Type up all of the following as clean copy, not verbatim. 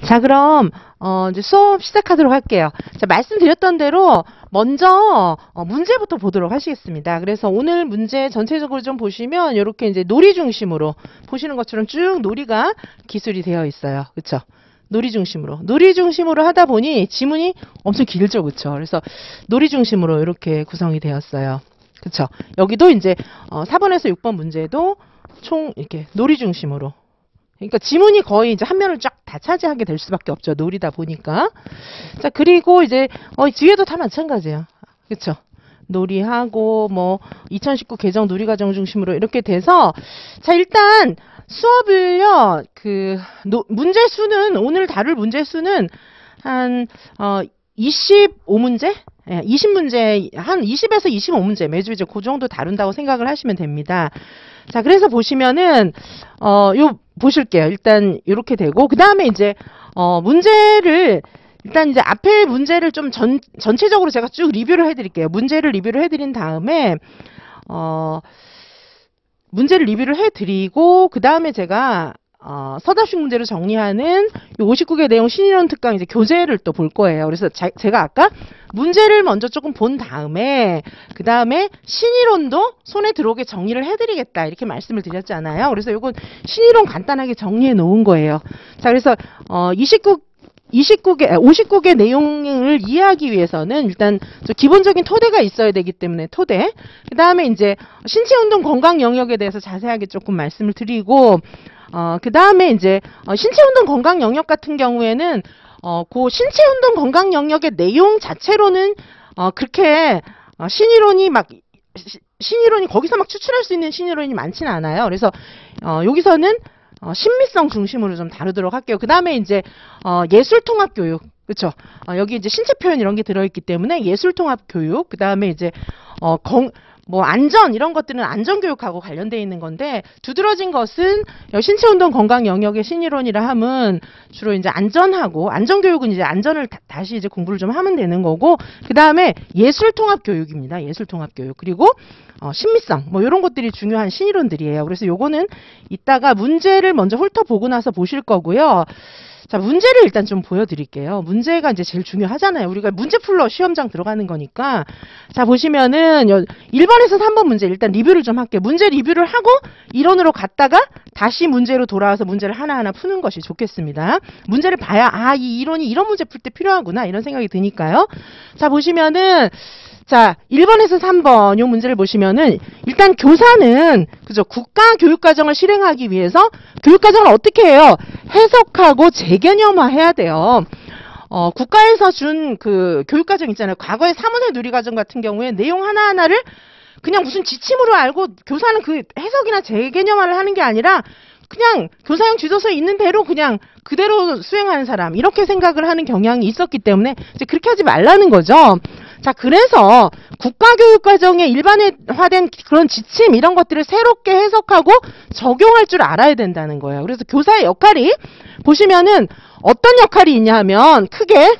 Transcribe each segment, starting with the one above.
자, 그럼 이제 수업 시작하도록 할게요. 자, 말씀드렸던 대로 먼저 문제부터 보도록 하시겠습니다. 그래서 오늘 문제 전체적으로 좀 보시면 이렇게 이제 놀이 중심으로 보시는 것처럼 쭉 놀이가 기술이 되어 있어요. 그렇죠? 놀이 중심으로 하다 보니 지문이 엄청 길죠. 그렇죠? 그래서 놀이 중심으로 이렇게 구성이 되었어요. 그렇죠? 여기도 이제 4번에서 6번 문제도 총 이렇게 놀이 중심으로, 그러니까 지문이 거의 이제 한 면을 쫙 다 차지하게 될 수밖에 없죠. 놀이다 보니까. 자, 그리고 이제 뒤에도 다 마찬가지예요. 그렇죠? 놀이하고 뭐 2019 개정 놀이과정 중심으로 이렇게 돼서, 자, 일단 수업을요, 문제 수는, 오늘 다룰 문제 수는 한 25문제? 예, 20문제, 한 20에서 25문제 매주 이제 그 정도 다룬다고 생각을 하시면 됩니다. 자, 그래서 보시면은 보실게요. 일단 이렇게 되고, 그 다음에 이제 문제를, 일단 이제 앞에 문제를 좀 전체적으로 제가 쭉 리뷰를 해드릴게요. 문제를 리뷰를 해드린 다음에 문제를 리뷰를 해드리고, 그 다음에 제가 서답식 문제를 정리하는 59개 내용 신이론 특강 이제 교재를 또 볼 거예요. 그래서 제가 아까 문제를 먼저 조금 본 다음에 그 다음에 신이론도 손에 들어오게 정리를 해드리겠다 이렇게 말씀을 드렸잖아요. 그래서 이건 신이론 간단하게 정리해 놓은 거예요. 자, 그래서 59개 내용을 이해하기 위해서는 일단 기본적인 토대가 있어야 되기 때문에 토대, 그 다음에 이제 신체운동 건강 영역에 대해서 자세하게 조금 말씀을 드리고, 그 다음에 이제 신체운동 건강 영역 같은 경우에는 그 신체운동 건강 영역의 내용 자체로는 그렇게 신이론이 거기서 막 추출할 수 있는 신이론이 많지는 않아요. 그래서 여기서는 심미성 중심으로 좀 다루도록 할게요. 그 다음에 이제 예술통합교육, 그렇죠? 여기 이제 신체 표현 이런 게 들어있기 때문에 예술통합교육, 그 다음에 이제 안전 이런 것들은 안전교육하고 관련되어 있는 건데, 두드러진 것은 신체운동 건강 영역의 신이론이라 함은 주로 이제 안전교육은 이제 안전을 다시 이제 공부를 좀 하면 되는 거고, 그 다음에 예술통합교육입니다. 예술통합교육. 그리고 심미성 이런 것들이 중요한 신이론들이에요. 그래서 요거는 이따가 문제를 먼저 훑어보고 나서 보실 거고요. 자, 문제를 일단 좀 보여드릴게요. 문제가 이제 제일 중요하잖아요. 우리가 문제 풀러 시험장 들어가는 거니까. 자, 보시면은 1번에서 3번 문제 일단 리뷰를 좀 할게요. 문제 리뷰를 하고 이론으로 갔다가 다시 문제로 돌아와서 문제를 하나하나 푸는 것이 좋겠습니다. 문제를 봐야 이 이론이 이런 문제 풀 때 필요하구나 이런 생각이 드니까요. 자, 보시면은 자, 1번에서 3번 요 문제를 보시면은 일단 교사는 그죠? 국가 교육과정을 실행하기 위해서 교육과정을 어떻게 해요? 해석하고 재개념화해야 돼요. 국가에서 준 그 교육과정 있잖아요. 과거의 사문의 누리과정 같은 경우에 내용 하나하나를 그냥 무슨 지침으로 알고 교사는 그 해석이나 재개념화를 하는 게 아니라 그냥 교사용 지도서에 있는 대로 그냥 그대로 수행하는 사람, 이렇게 생각을 하는 경향이 있었기 때문에 이제 그렇게 하지 말라는 거죠. 자, 그래서 국가교육과정에 일반화된 그런 지침 이런 것들을 새롭게 해석하고 적용할 줄 알아야 된다는 거예요. 그래서 교사의 역할이 보시면은 어떤 역할이 있냐 하면 크게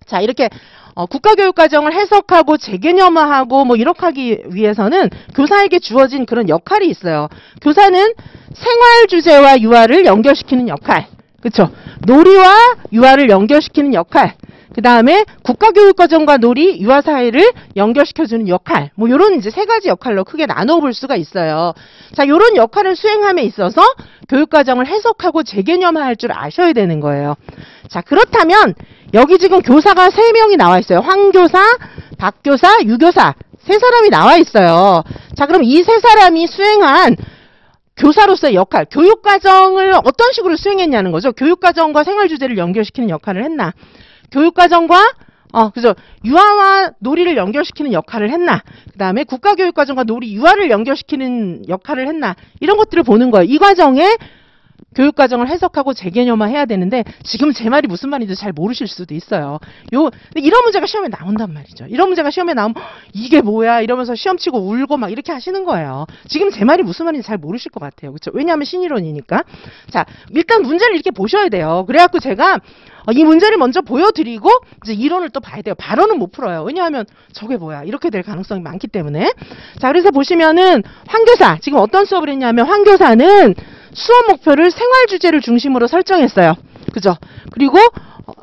자, 이렇게 국가교육과정을 해석하고 재개념화하고 이렇게 하기 위해서는 교사에게 주어진 그런 역할이 있어요. 교사는 생활주제와 유아를 연결시키는 역할, 그렇죠? 놀이와 유아를 연결시키는 역할, 그 다음에 국가교육과정과 놀이, 유아 사이를 연결시켜주는 역할, 요런 이제 세 가지 역할로 크게 나눠볼 수가 있어요. 자, 요런 역할을 수행함에 있어서 교육과정을 해석하고 재개념화할 줄 아셔야 되는 거예요. 자, 그렇다면 여기 지금 교사가 3명이 나와 있어요. 황교사, 박교사, 유교사 3사람이 나와 있어요. 자, 그럼 이 3사람이 수행한 교사로서의 역할, 교육과정을 어떤 식으로 수행했냐는 거죠. 교육과정과 생활주제를 연결시키는 역할을 했나? 교육과정과 그죠? 유아와 놀이를 연결시키는 역할을 했나? 그 다음에 국가교육과정과 놀이, 유아를 연결시키는 역할을 했나? 이런 것들을 보는 거예요. 이 과정에 교육과정을 해석하고 재개념화해야 되는데 지금 제 말이 무슨 말인지 잘 모르실 수도 있어요. 근데 이런 문제가 시험에 나온단 말이죠. 이런 문제가 시험에 나오면 이게 뭐야 이러면서 시험 치고 울고 막 이렇게 하시는 거예요. 지금 제 말이 무슨 말인지 잘 모르실 것 같아요. 그렇죠? 왜냐하면 신이론이니까. 자, 일단 문제를 이렇게 보셔야 돼요. 그래갖고 제가 이 문제를 먼저 보여드리고 이제 이론을 또 봐야 돼요. 바로는 못 풀어요. 왜냐하면 저게 뭐야 이렇게 될 가능성이 많기 때문에. 자, 그래서 보시면은 황교사 지금 어떤 수업을 했냐면 황교사는 수업 목표를 생활 주제를 중심으로 설정했어요. 그죠? 그리고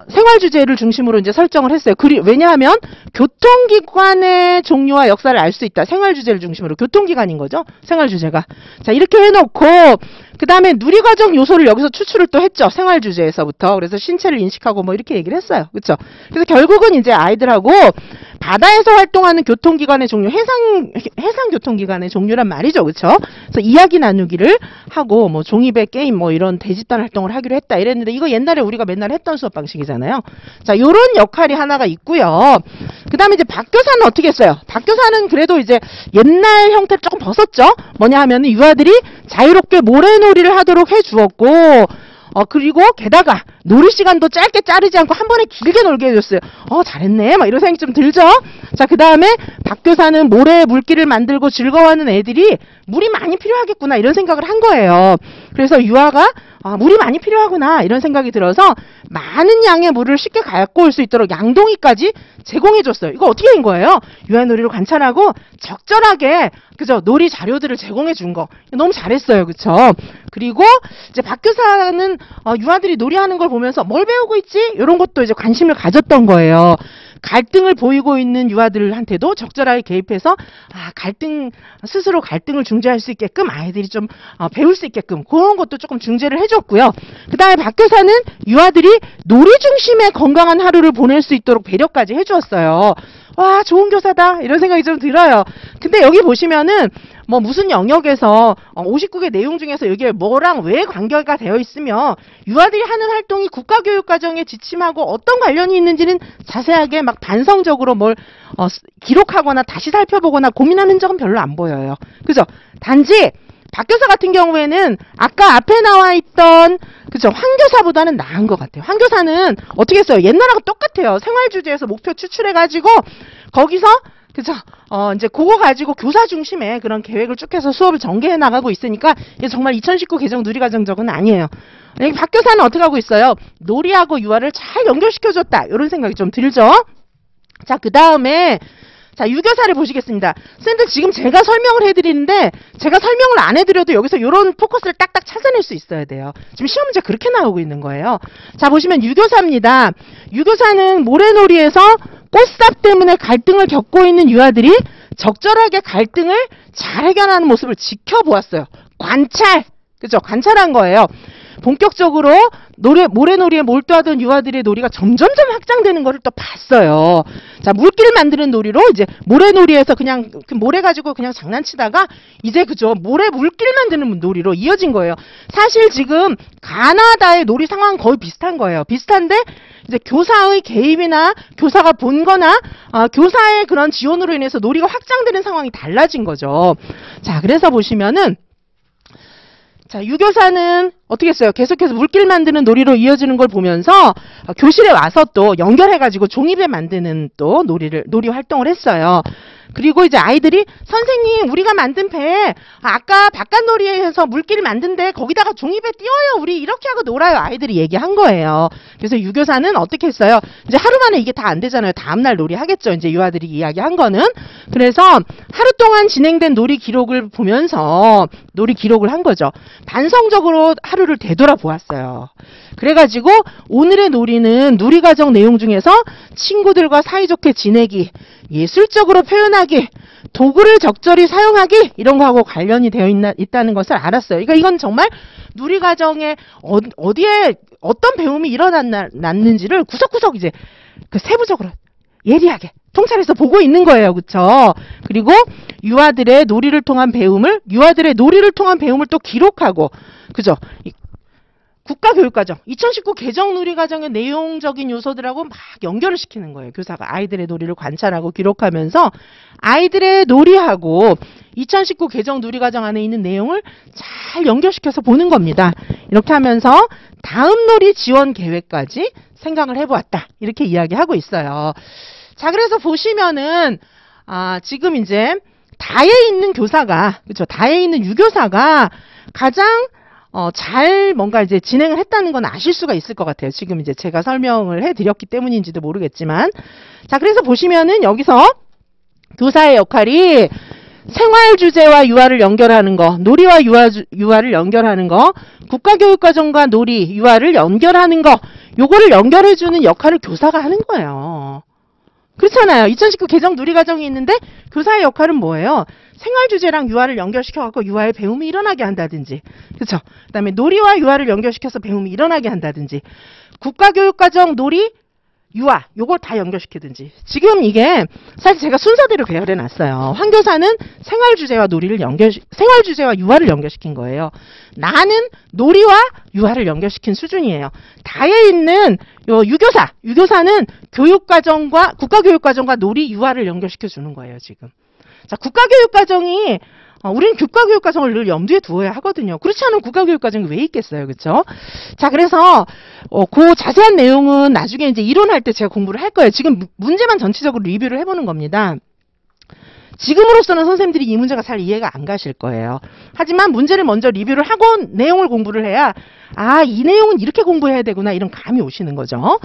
생활 주제를 중심으로 이제 설정을 했어요. 왜냐하면 교통기관의 종류와 역사를 알 수 있다. 생활 주제를 중심으로 교통기관인 거죠. 생활 주제가. 자, 이렇게 해놓고 그 다음에 누리과정 요소를 여기서 추출을 또 했죠. 생활 주제에서부터. 그래서 신체를 인식하고 뭐 이렇게 얘기를 했어요. 그렇죠? 그래서 결국은 이제 아이들하고 바다에서 활동하는 교통기관의 종류, 해상 교통기관의 종류란 말이죠. 그렇죠? 그래서 이야기 나누기를 하고 뭐 종이배 게임 뭐 이런 대집단 활동을 하기로 했다 이랬는데 이거 옛날에 우리가 맨날 했던 수업 방식이잖아요. 자, 요런 역할이 하나가 있고요. 그 다음에 이제 박교사는 어떻게 했어요? 박교사는 그래도 이제 옛날 형태를 조금 벗었죠. 뭐냐 하면은 유아들이 자유롭게 모래놀이를 하도록 해주었고 그리고 게다가 놀이 시간도 짧게 자르지 않고 한 번에 길게 놀게 해줬어요. 잘했네. 막 이런 생각이 좀 들죠? 자, 그 다음에 박교사는 모래에 물길을 만들고 즐거워하는 애들이 물이 많이 필요하겠구나 이런 생각을 한 거예요. 그래서 유아가 물이 많이 필요하구나 이런 생각이 들어서 많은 양의 물을 쉽게 갖고 올 수 있도록 양동이까지 제공해줬어요. 이거 어떻게 된 거예요? 유아놀이로 관찰하고 적절하게 그죠? 놀이 자료들을 제공해 준 거. 너무 잘했어요. 그쵸? 그리고 이제 박교사는 유아들이 놀이하는 걸 보면서 뭘 배우고 있지? 이런 것도 이제 관심을 가졌던 거예요. 갈등을 보이고 있는 유아들한테도 적절하게 개입해서 스스로 갈등을 중재할 수 있게끔 아이들이 좀 배울 수 있게끔 그런 것도 조금 중재를 해줬고요. 그 다음에 박교사는 유아들이 놀이 중심의 건강한 하루를 보낼 수 있도록 배려까지 해주었어요. 와, 좋은 교사다 이런 생각이 좀 들어요. 근데 여기 보시면은 뭐 무슨 영역에서 59개 내용 중에서 여기에 뭐랑 왜 관계가 되어 있으며 유아들이 하는 활동이 국가교육과정에 지침하고 어떤 관련이 있는지는 자세하게 막 반성적으로 뭘 기록하거나 다시 살펴보거나 고민하는 적은 별로 안 보여요. 그죠? 단지 박교사 같은 경우에는 아까 앞에 나와 있던 그죠? 황교사보다는 나은 것 같아요. 황교사는 어떻게 했어요? 옛날하고 똑같아요. 생활 주제에서 목표 추출해가지고 거기서 그죠? 이제 그거 가지고 교사 중심의 그런 계획을 쭉 해서 수업을 전개해 나가고 있으니까 이게 정말 2019 개정 누리과정적은 아니에요. 여기 박교사는 어떻게 하고 있어요? 놀이하고 유아를 잘 연결시켜줬다. 이런 생각이 좀 들죠? 자, 그 다음에 자, 유교사를 보시겠습니다. 선생님들 지금 제가 설명을 해드리는데 제가 설명을 안 해드려도 여기서 이런 포커스를 딱딱 찾아낼 수 있어야 돼요. 지금 시험 문제 그렇게 나오고 있는 거예요. 자, 보시면 유교사입니다. 유교사는 모래놀이에서 꽃삽 때문에 갈등을 겪고 있는 유아들이 적절하게 갈등을 잘 해결하는 모습을 지켜보았어요. 관찰! 그죠? 관찰한 거예요. 본격적으로 모래놀이에 몰두하던 유아들의 놀이가 점점점 확장되는 것을 또 봤어요. 자, 물길 만드는 놀이로 이제 모래놀이에서 그냥 그 모래 가지고 그냥 장난치다가 이제 그죠? 물길 만드는 놀이로 이어진 거예요. 사실 지금 가나다의 놀이 상황은 거의 비슷한 거예요. 비슷한데 이제 교사의 개입이나 교사가 본거나 교사의 그런 지원으로 인해서 놀이가 확장되는 상황이 달라진 거죠. 자, 그래서 보시면은 자, 유교사는 어떻게 했어요? 계속해서 물길 만드는 놀이로 이어지는 걸 보면서 교실에 와서 또 연결해가지고 종이배 만드는 또 놀이 활동을 했어요. 그리고 이제 아이들이 선생님 우리가 만든 배 아까 바깥놀이에서 물길 만든데 거기다가 종이배 띄워요. 우리 이렇게 하고 놀아요. 아이들이 얘기한 거예요. 그래서 유교사는 어떻게 했어요? 이제 하루 만에 이게 다 안 되잖아요. 다음날 놀이 하겠죠. 이제 유아들이 이야기한 거는. 그래서 하루 동안 진행된 놀이 기록을 보면서 놀이 기록을 한 거죠. 반성적으로 하루를 되돌아보았어요. 그래가지고 오늘의 놀이는 누리과정 내용 중에서 친구들과 사이좋게 지내기, 예술적으로 표현하기, 도구를 적절히 사용하기 이런 거하고 관련이 되어 있다는 것을 알았어요. 그러니까 이건 정말 누리과정에 어디에 어떤 배움이 일어났는지를 구석구석 이제 그 세부적으로 예리하게 통찰해서 보고 있는 거예요. 그쵸? 그리고 유아들의 놀이를 통한 배움을 또 기록하고 그죠? 국가교육과정 2019 개정 누리과정의 내용적인 요소들하고 막 연결을 시키는 거예요. 교사가 아이들의 놀이를 관찰하고 기록하면서 아이들의 놀이하고 2019 개정 누리과정 안에 있는 내용을 잘 연결시켜서 보는 겁니다. 이렇게 하면서 다음 놀이 지원 계획까지 생각을 해보았다. 이렇게 이야기하고 있어요. 자, 그래서 보시면은 지금 이제 다에 있는 교사가 그렇죠? 다에 있는 유교사가 가장 잘 뭔가 이제 진행을 했다는 건 아실 수가 있을 것 같아요. 지금 이제 제가 설명을 해드렸기 때문인지도 모르겠지만. 자, 그래서 보시면은 여기서 교사의 역할이 생활 주제와 유아를 연결하는 거, 놀이와 유아를 연결하는 거, 국가교육과정과 놀이, 유아를 연결하는 거, 요거를 연결해주는 역할을 교사가 하는 거예요. 그렇잖아요. 2019 개정 누리과정이 있는데 교사의 역할은 뭐예요? 생활 주제랑 유아를 연결시켜갖고 유아의 배움이 일어나게 한다든지, 그렇죠? 그다음에 놀이와 유아를 연결시켜서 배움이 일어나게 한다든지, 국가교육과정, 놀이, 유아, 요걸 다 연결시키든지. 지금 이게 사실 제가 순서대로 배열해 놨어요. 황교사는 생활 주제와 생활 주제와 유아를 연결시킨 거예요. 나는 놀이와 유아를 연결시킨 수준이에요. 다에 있는 요 유교사는 국가교육과정과 놀이, 유아를 연결시켜 주는 거예요, 지금. 자, 국가교육과정이 우리는 국가교육과정을 늘 염두에 두어야 하거든요. 그렇지 않으면 국가교육과정이 왜 있겠어요, 그렇죠? 자, 그래서 그 자세한 내용은 나중에 이제 이론할 때 제가 공부를 할 거예요. 지금 문제만 전체적으로 리뷰를 해보는 겁니다. 지금으로서는 선생님들이 이 문제가 잘 이해가 안 가실 거예요. 하지만 문제를 먼저 리뷰를 하고 내용을 공부를 해야 이 내용은 이렇게 공부해야 되구나, 이런 감이 오시는 거죠.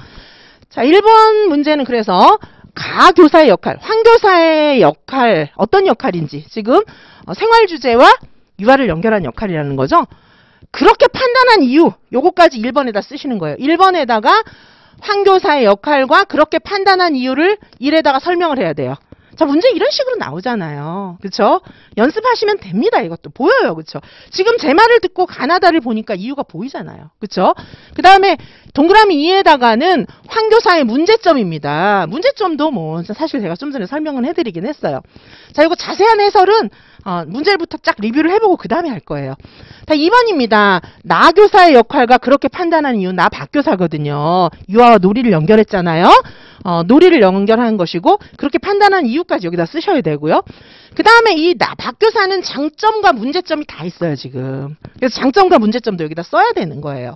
자, 1번 문제는 그래서 가교사의 역할, 황교사의 역할, 어떤 역할인지 지금 생활 주제와 유아를 연결한 역할이라는 거죠. 그렇게 판단한 이유, 요거까지 1번에다 쓰시는 거예요. 1번에다가 황교사의 역할과 그렇게 판단한 이유를 1에다가 설명을 해야 돼요. 자, 문제 이런 식으로 나오잖아요. 그쵸? 연습하시면 됩니다. 이것도 보여요. 그쵸? 지금 제 말을 듣고 가나다를 보니까 이유가 보이잖아요. 그쵸? 그 다음에 동그라미 2에다가는 황교사의 문제점입니다. 문제점도 뭐 사실 제가 좀 전에 설명은 해드리긴 했어요. 자, 이거 자세한 해설은 문제부터 쫙 리뷰를 해보고 그 다음에 할 거예요. 자, 2번입니다. 나 교사의 역할과 그렇게 판단한 이유, 나 박교사거든요. 유아와 놀이를 연결했잖아요. 놀이를 연결한 것이고 그렇게 판단한 이유까지 여기다 쓰셔야 되고요. 그 다음에 이 나 박교사는 장점과 문제점이 다 있어요, 지금. 그래서 장점과 문제점도 여기다 써야 되는 거예요.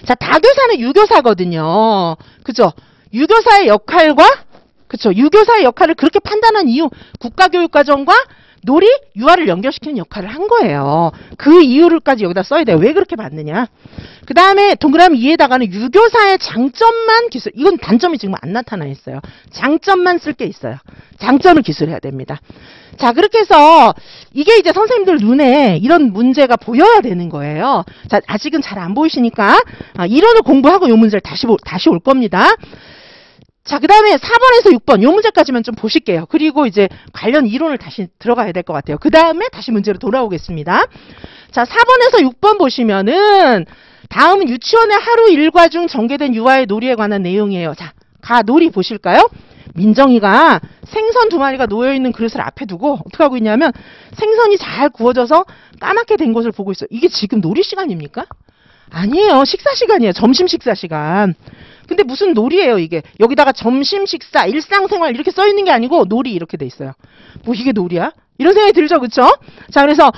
자, 다교사는 유교사거든요. 그죠? 유교사의 역할과, 그쵸? 유교사의 역할을 그렇게 판단한 이유, 국가교육과정과 놀이, 유아를 연결시키는 역할을 한 거예요. 그 이유를까지 여기다 써야 돼요. 왜 그렇게 봤느냐. 그 다음에 동그라미 2에다가는 유교사의 장점만 기술, 이건 단점이 지금 안 나타나 있어요. 장점만 쓸 게 있어요. 장점을 기술해야 됩니다. 자, 그렇게 해서 이게 이제 선생님들 눈에 이런 문제가 보여야 되는 거예요. 자, 아직은 잘 안 보이시니까 이론을 공부하고 이 문제를 다시 올 겁니다. 자, 그 다음에 4번에서 6번 요 문제까지만 좀 보실게요. 그리고 이제 관련 이론을 다시 들어가야 될 것 같아요. 그 다음에 다시 문제로 돌아오겠습니다. 자, 4번에서 6번 보시면은 다음은 유치원의 하루 일과 중 전개된 유아의 놀이에 관한 내용이에요. 자, 놀이 보실까요? 민정이가 생선 2마리가 놓여있는 그릇을 앞에 두고 어떻게 하고 있냐면 생선이 잘 구워져서 까맣게 된 것을 보고 있어요. 이게 지금 놀이 시간입니까? 아니에요. 식사 시간이에요. 점심 식사 시간. 근데 무슨 놀이예요, 이게. 여기다가 점심 식사, 일상생활 이렇게 써 있는 게 아니고 놀이 이렇게 돼 있어요. 뭐 이게 놀이야? 이런 생각이 들죠, 그쵸? 자, 그래서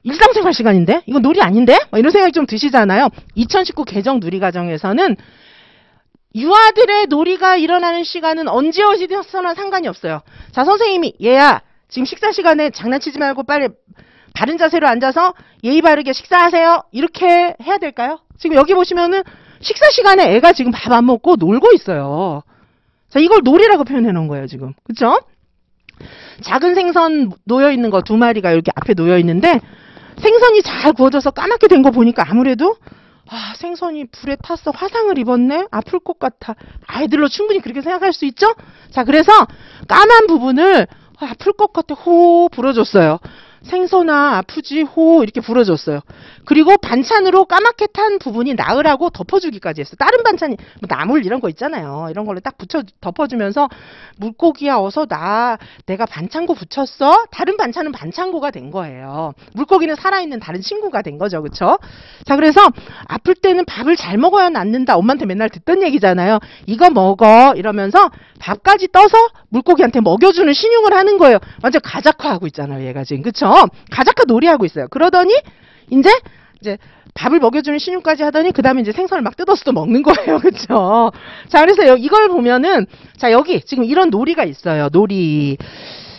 일상생활 시간인데? 이거 놀이 아닌데? 이런 생각이 좀 드시잖아요. 2019 개정 누리과정에서는 유아들의 놀이가 일어나는 시간은 언제 어디서나 상관이 없어요. 자, 선생님이 얘야 지금 식사 시간에 장난치지 말고 빨리 바른 자세로 앉아서 예의 바르게 식사하세요. 이렇게 해야 될까요? 지금 여기 보시면은 식사 시간에 애가 지금 밥 안 먹고 놀고 있어요. 자, 이걸 놀이라고 표현해 놓은 거예요, 지금. 그쵸? 작은 생선 놓여 있는 거 2마리가 이렇게 앞에 놓여 있는데 생선이 잘 구워져서 까맣게 된 거 보니까 아무래도 생선이 불에 탔어. 화상을 입었네. 아플 것 같아. 아이들로 충분히 그렇게 생각할 수 있죠? 자, 그래서 까만 부분을 아플 것 같아. 호 불어줬어요. 생선아 아프지 호 이렇게 불어줬어요. 그리고 반찬으로 까맣게 탄 부분이 나으라고 덮어주기까지 했어요. 다른 반찬이 뭐 나물 이런 거 있잖아요. 이런 걸로 딱 덮어주면서 물고기야 어서 내가 반창고 붙였어. 다른 반찬은 반창고가 된 거예요. 물고기는 살아있는 다른 친구가 된 거죠. 그쵸? 자, 그래서 아플 때는 밥을 잘 먹어야 낫는다. 엄마한테 맨날 듣던 얘기잖아요. 이거 먹어 이러면서 밥까지 떠서 물고기한테 먹여주는 신용을 하는 거예요. 완전 가작화하고 있잖아요. 얘가 지금. 그쵸? 가작화 놀이하고 있어요. 그러더니 이제 밥을 먹여주는 신용까지 하더니 그 다음에 이제 생선을 막 뜯어서 또 먹는 거예요. 그쵸? 자, 그래서 이걸 보면은 자, 여기 지금 이런 놀이가 있어요. 놀이.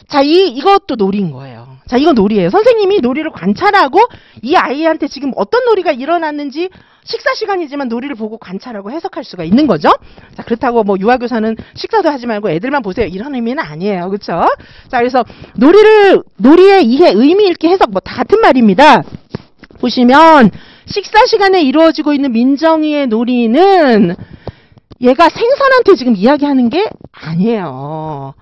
자, 이것도 놀이인 거예요. 자, 이건 놀이예요. 선생님이 놀이를 관찰하고 이 아이한테 지금 어떤 놀이가 일어났는지 식사 시간이지만 놀이를 보고 관찰하고 해석할 수가 있는 거죠. 자, 그렇다고 뭐 유아교사는 식사도 하지 말고 애들만 보세요, 이런 의미는 아니에요. 그렇죠? 자, 그래서 놀이의 이해, 의미 읽기, 해석 뭐 다 같은 말입니다. 보시면 식사 시간에 이루어지고 있는 민정이의 놀이는 얘가 생선한테 지금 이야기하는 게 아니에요.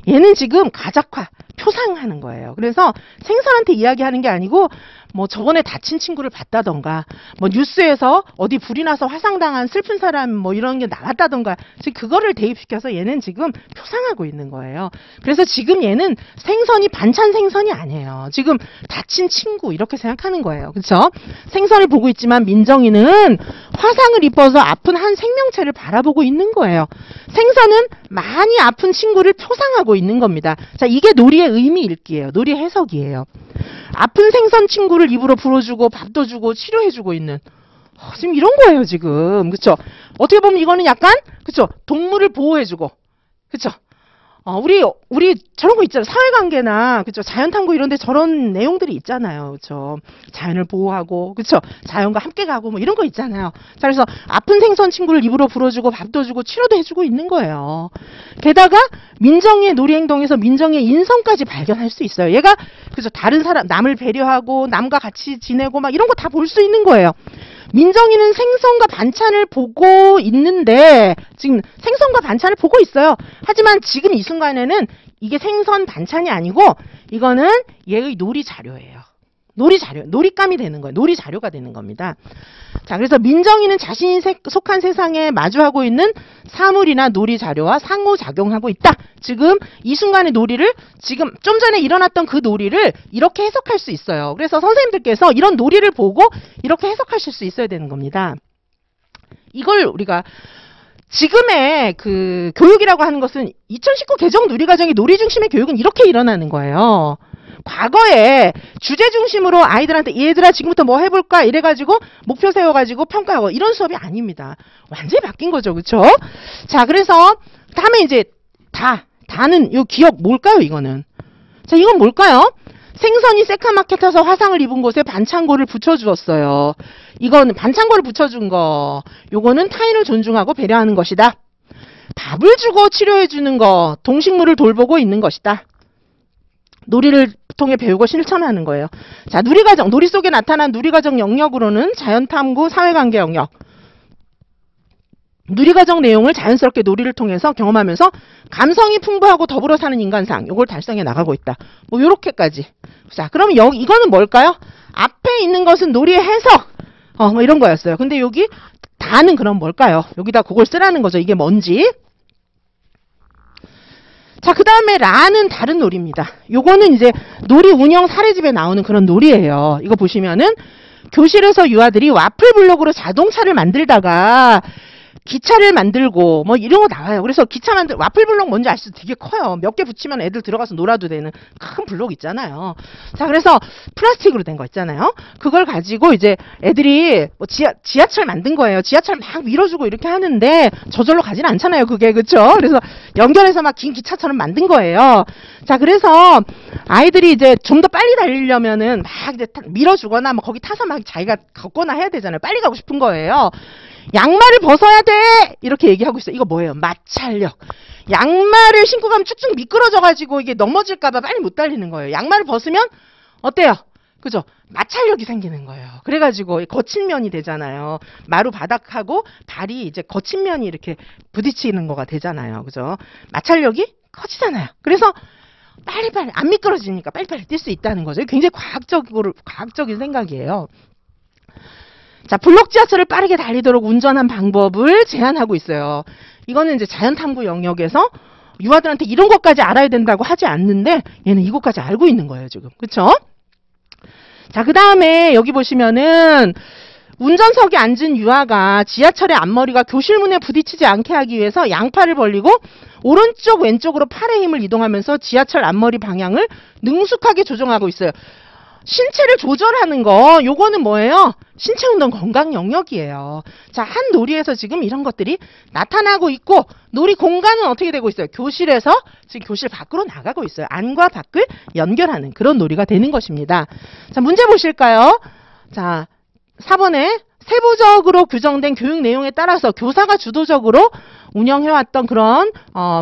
얘는 지금 가작화, 표상하는 거예요. 그래서 생선한테 이야기하는 게 아니고 뭐 저번에 다친 친구를 봤다던가 뭐 뉴스에서 어디 불이 나서 화상당한 슬픈 사람 뭐 이런 게 나왔다던가 지금 그거를 대입시켜서 얘는 지금 표상하고 있는 거예요. 그래서 지금 얘는 생선이 반찬 생선이 아니에요. 지금 다친 친구 이렇게 생각하는 거예요. 그렇죠? 생선을 보고 있지만 민정이는 화상을 입어서 아픈 한 생명체를 바라보고 있는 거예요. 생선은 많이 아픈 친구를 표상하고 있는 겁니다. 자, 이게 놀이의 의미 읽기예요. 놀이 해석이에요. 아픈 생선 친구를 입으로 불어주고 밥도 주고 치료해주고 있는 지금 이런 거예요 지금. 그쵸? 어떻게 보면 이거는 약간 그쵸? 동물을 보호해주고 그쵸? 우리 저런 거 있잖아요. 사회관계나 그쵸? 자연탐구 이런 데 저런 내용들이 있잖아요. 그쵸? 자연을 보호하고 그쵸? 자연과 함께 가고 뭐 이런 거 있잖아요. 자, 그래서 아픈 생선 친구를 입으로 불어주고 밥도 주고 치료도 해주고 있는 거예요. 게다가 민정이의 놀이 행동에서 민정이의 인성까지 발견할 수 있어요. 얘가 그죠? 다른 사람 남을 배려하고 남과 같이 지내고 막 이런 거 다 볼 수 있는 거예요. 민정이는 생선과 반찬을 보고 있는데 지금 생선과 반찬을 보고 있어요. 하지만 지금 이 순간에는 이게 생선 반찬이 아니고 이거는 얘의 놀이 자료예요. 놀이 자료, 놀잇감이 되는 거예요. 놀이 자료가 되는 겁니다. 자, 그래서 민정이는 자신이 속한 세상에 마주하고 있는 사물이나 놀이 자료와 상호작용하고 있다. 지금 이 순간의 놀이를 지금 좀 전에 일어났던 그 놀이를 이렇게 해석할 수 있어요. 그래서 선생님들께서 이런 놀이를 보고 이렇게 해석하실 수 있어야 되는 겁니다. 이걸 우리가 지금의 그 교육이라고 하는 것은 2019 개정 누리과정의 놀이 중심의 교육은 이렇게 일어나는 거예요. 과거에 주제 중심으로 아이들한테 얘들아 지금부터 뭐 해볼까 이래가지고 목표 세워가지고 평가하고 이런 수업이 아닙니다. 완전히 바뀐 거죠. 그쵸? 자, 그래서 다음에 이제 다는 요 기억 뭘까요 이거는? 자, 이건 뭘까요? 생선이 새카맣게 타서 화상을 입은 곳에 반창고를 붙여주었어요. 이거는 반창고를 붙여준 거. 요거는 타인을 존중하고 배려하는 것이다. 밥을 주고 치료해주는 거. 동식물을 돌보고 있는 것이다. 놀이를 통해 배우고 실천하는 거예요. 자, 누리과정, 놀이 속에 나타난 누리과정 영역으로는 자연탐구, 사회관계 영역. 누리과정 내용을 자연스럽게 놀이를 통해서 경험하면서 감성이 풍부하고 더불어 사는 인간상, 요걸 달성해 나가고 있다. 뭐 요렇게까지. 자, 그러면 이거는 뭘까요? 앞에 있는 것은 놀이의 해석. 뭐 이런 거였어요. 근데 여기 다는 그럼 뭘까요? 여기다 그걸 쓰라는 거죠. 이게 뭔지. 자, 그 다음에 라는 다른 놀이입니다. 요거는 이제 놀이 운영 사례집에 나오는 그런 놀이예요. 이거 보시면은 교실에서 유아들이 와플 블록으로 자동차를 만들다가 기차를 만들고 뭐 이런 거 나와요. 그래서 와플 블록 뭔지 아시죠? 되게 커요. 몇 개 붙이면 애들 들어가서 놀아도 되는 큰 블록 있잖아요. 자, 그래서 플라스틱으로 된 거 있잖아요. 그걸 가지고 이제 애들이 뭐 지하철 만든 거예요. 지하철 막 밀어주고 이렇게 하는데 저절로 가진 않잖아요. 그게 그쵸? 그래서 연결해서 막 긴 기차처럼 만든 거예요. 자, 그래서 아이들이 이제 좀 더 빨리 달리려면은 막 이제 밀어주거나 뭐 거기 타서 막 자기가 걷거나 해야 되잖아요. 빨리 가고 싶은 거예요. 양말을 벗어야 돼! 이렇게 얘기하고 있어요. 이거 뭐예요? 마찰력. 양말을 신고 가면 쭉쭉 미끄러져가지고 이게 넘어질까봐 빨리 못 달리는 거예요. 양말을 벗으면 어때요? 그죠? 마찰력이 생기는 거예요. 그래가지고 거친 면이 되잖아요. 마루 바닥하고 발이 이제 거친 면이 이렇게 부딪히는 거가 되잖아요. 그죠? 마찰력이 커지잖아요. 그래서 빨리빨리 안 미끄러지니까 빨리빨리 뛸 수 있다는 거죠. 굉장히 과학적인 생각이에요. 자, 블록 지하철을 빠르게 달리도록 운전한 방법을 제안하고 있어요. 이거는 이제 자연탐구 영역에서 유아들한테 이런 것까지 알아야 된다고 하지 않는데 얘는 이것까지 알고 있는 거예요, 지금. 그쵸? 자, 그 다음에 여기 보시면은 운전석에 앉은 유아가 지하철의 앞머리가 교실문에 부딪히지 않게 하기 위해서 양팔을 벌리고 오른쪽 왼쪽으로 팔의 힘을 이동하면서 지하철 앞머리 방향을 능숙하게 조정하고 있어요. 신체를 조절하는 거, 요거는 뭐예요? 신체운동 건강 영역이에요. 자, 한 놀이에서 지금 이런 것들이 나타나고 있고, 놀이 공간은 어떻게 되고 있어요? 교실에서 지금 교실 밖으로 나가고 있어요. 안과 밖을 연결하는 그런 놀이가 되는 것입니다. 자, 문제 보실까요? 자, 4번에 세부적으로 규정된 교육 내용에 따라서 교사가 주도적으로 운영해왔던 그런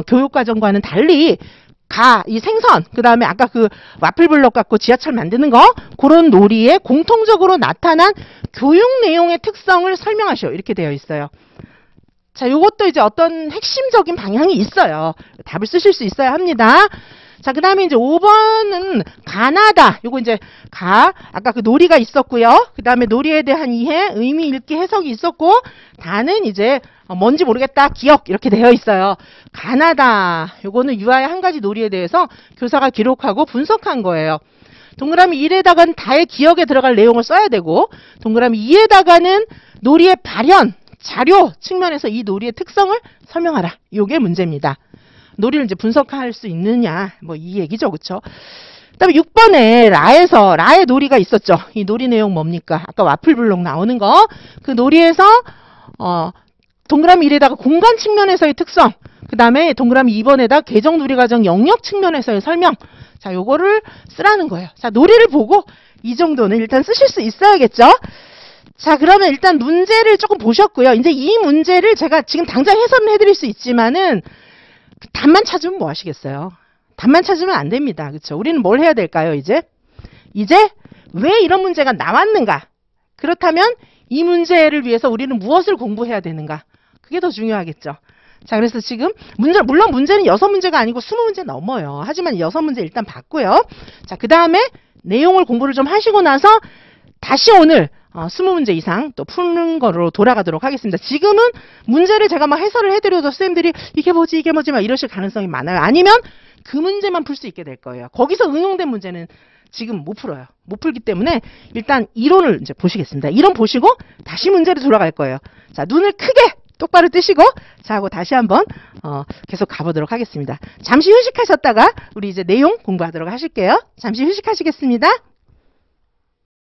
교육과정과는 달리 이 생선, 그 다음에 아까 그 와플블럭 갖고 지하철 만드는 거, 그런 놀이에 공통적으로 나타난 교육 내용의 특성을 설명하시오. 이렇게 되어 있어요. 자, 요것도 이제 어떤 핵심적인 방향이 있어요. 답을 쓰실 수 있어야 합니다. 자, 그 다음에 이제 5번은 가나다. 요거 이제 아까 그 놀이가 있었고요. 그 다음에 놀이에 대한 이해, 의미 읽기, 해석이 있었고, 다는 이제 뭔지 모르겠다, 기억, 이렇게 되어 있어요. 가나다. 요거는 유아의 한 가지 놀이에 대해서 교사가 기록하고 분석한 거예요. 동그라미 1에다가는 다의 기억에 들어갈 내용을 써야 되고, 동그라미 2에다가는 놀이의 발현, 자료 측면에서 이 놀이의 특성을 설명하라. 요게 문제입니다. 놀이를 이제 분석할 수 있느냐, 뭐 이 얘기죠, 그쵸? 그다음에 6번에 라의 놀이가 있었죠. 이 놀이 내용 뭡니까? 아까 와플블록 나오는 거. 그 놀이에서 동그라미 1에다가 공간 측면에서의 특성, 그 다음에 동그라미 2번에다 계정 놀이 과정 영역 측면에서의 설명. 자, 요거를 쓰라는 거예요. 자, 놀이를 보고 이 정도는 일단 쓰실 수 있어야겠죠? 자, 그러면 일단 문제를 조금 보셨고요. 이제 이 문제를 제가 지금 당장 해설은 해드릴 수 있지만은 답만 찾으면 뭐 하시겠어요? 답만 찾으면 안 됩니다. 그렇죠? 우리는 뭘 해야 될까요, 이제 왜 이런 문제가 나왔는가? 그렇다면 이 문제를 위해서 우리는 무엇을 공부해야 되는가? 그게 더 중요하겠죠. 자, 그래서 지금 물론 문제는 6문제가 아니고 20문제 넘어요. 하지만 6문제 일단 봤고요. 자, 그 다음에 내용을 공부를 좀 하시고 나서 다시 오늘 20문제 이상 또 푸는 거로 돌아가도록 하겠습니다. 지금은 문제를 제가 막 해설을 해드려도 쌤들이 이게 뭐지 막 이러실 가능성이 많아요. 아니면 그 문제만 풀 수 있게 될 거예요. 거기서 응용된 문제는 지금 못 풀어요. 못 풀기 때문에 일단 이론을 이제 보시겠습니다. 이론 보시고 다시 문제로 돌아갈 거예요. 자, 눈을 크게 똑바로 뜨시고 자 하고 다시 한번 계속 가보도록 하겠습니다. 잠시 휴식하셨다가 우리 이제 내용 공부하도록 하실게요. 잠시 휴식하시겠습니다.